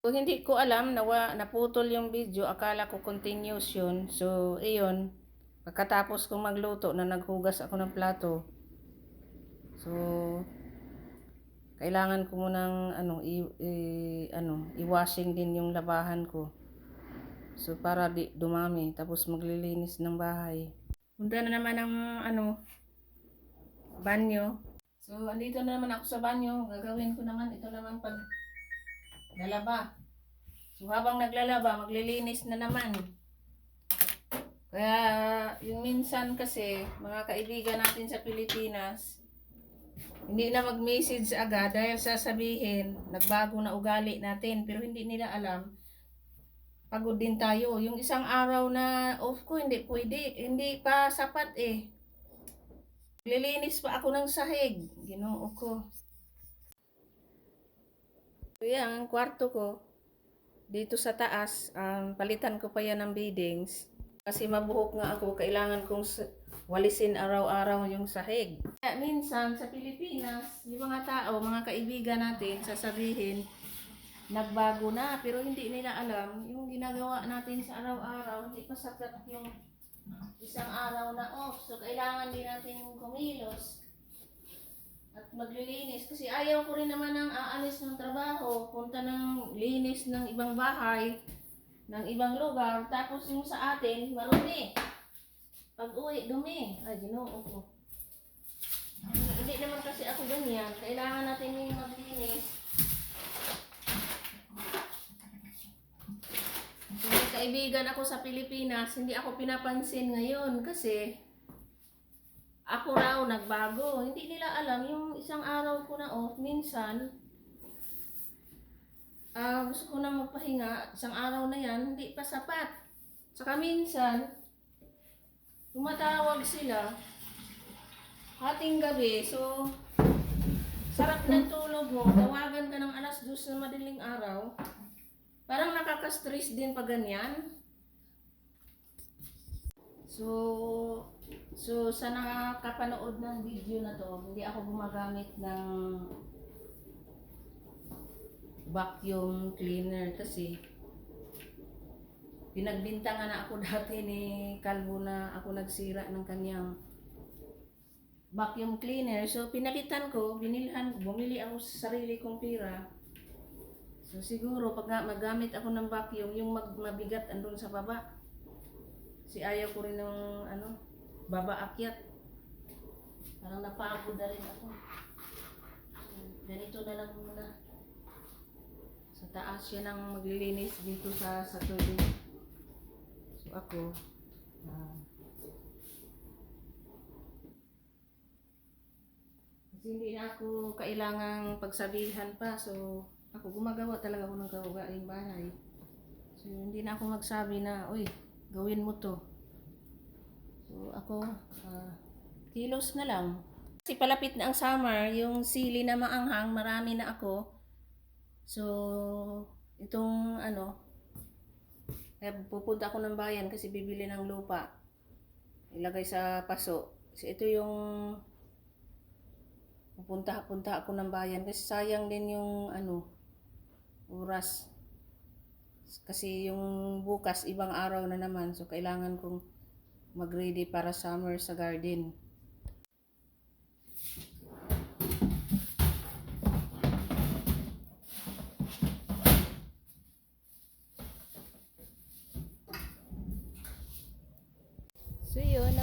So, hindi ko alam na naputol yung video. Akala ko continuous yun. So, iyon. Pagkatapos kong magluto na naghugas ako ng plato. So, kailangan ko munang i-washing din yung labahan ko. So, para di dumami. Tapos maglilinis ng bahay. Punta na naman ang banyo. So, andito na naman ako sa banyo. Gagawin ko naman ito naman pag lalaba. So, habang naglalaba, maglilinis na naman. Kaya, yung minsan kasi, mga kaibigan natin sa Pilipinas, hindi na mag-message agad dahil sasabihin, nagbago na ugali natin. Pero hindi nila alam, pagod din tayo. Yung isang araw na off ko, hindi pwede. Hindi pa sapat eh. Lilinis pa ako ng sahig. Ginoo ko. So yan, ang kwarto ko. Dito sa taas, palitan ko pa yan ng beadings. Kasi mabuhok nga ako, kailangan kong walisin araw-araw yung sahig. Kaya minsan sa Pilipinas, yung mga tao, mga kaibigan natin, sasabihin, nagbago na, pero hindi nila alam, yung ginagawa natin sa araw-araw, hindi pa sapat yung isang araw na off. So, kailangan din natin kumilos at maglilinis. Kasi ayaw ko rin naman ng aalis ng trabaho, punta ng linis ng ibang bahay, ng ibang lugar, tapos yung sa atin, marumi. Pag uwi, dumi. Ay, ginoo ko. Hindi naman kasi ako ganyan. Kailangan natin yung maglinis. So, may kaibigan ako sa Pilipinas, hindi ako pinapansin ngayon kasi ako raw nagbago. Hindi nila alam yung isang araw ko na off. Minsan, gusto ko na magpahinga. Isang araw na yan, hindi pa sapat. Saka minsan, tumatawag sila hating gabi. So, sarap ng tulog mo. Tawagan ka ng alas 2 na madaling araw. Parang nakaka-stress din pag ganyan. So sa nakakapanood ng video na to, hindi ako gumagamit ng vacuum cleaner kasi pinagbintangan na ako dati ni Kalbo na ako nagsira ng kanyang vacuum cleaner. So pinalitan ko, bumili ako sa sarili kong pera. So siguro pag magamit ako ng vacuum, yung mabigat andun sa baba. Si ayaw ko rin ng baba akyat. Parang napagod na rin ako. Ganito na lang muna. Sa taas siya nang maglilinis dito sa tubig. So ako, kasi hindi na ako kailangang pagsabihan pa. So ako gumagawa talaga ako ng gawaing bahay. So hindi na ako magsabi na, uy, gawin mo to. So ako, kilos na lang. Kasi palapit na ang summer, yung sili na maanghang, marami na ako. So, itong pupunta ako ng bayan kasi bibili ng lupa. Ilagay sa paso. Kasi ito yung pupunta ako ng bayan kasi sayang din yung oras. Kasi yung bukas ibang araw na naman, so kailangan kong mag-ready para summer sa garden. So yun,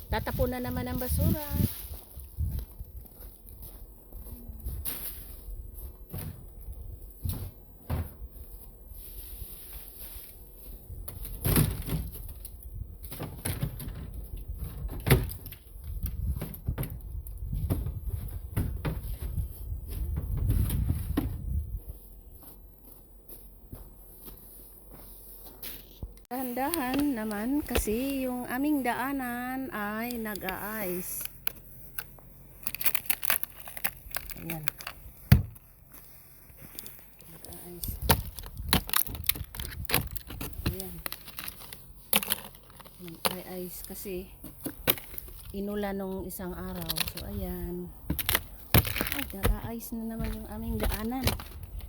tatapon na naman ang basura. Dahan-dahan naman kasi yung aming daanan ay nag-a-ice. Ayan. Nag-a-ice. Ayan. Nag-a-ice kasi inulan nung isang araw. So ayan. Ay, nag-a-ice na naman yung aming daanan.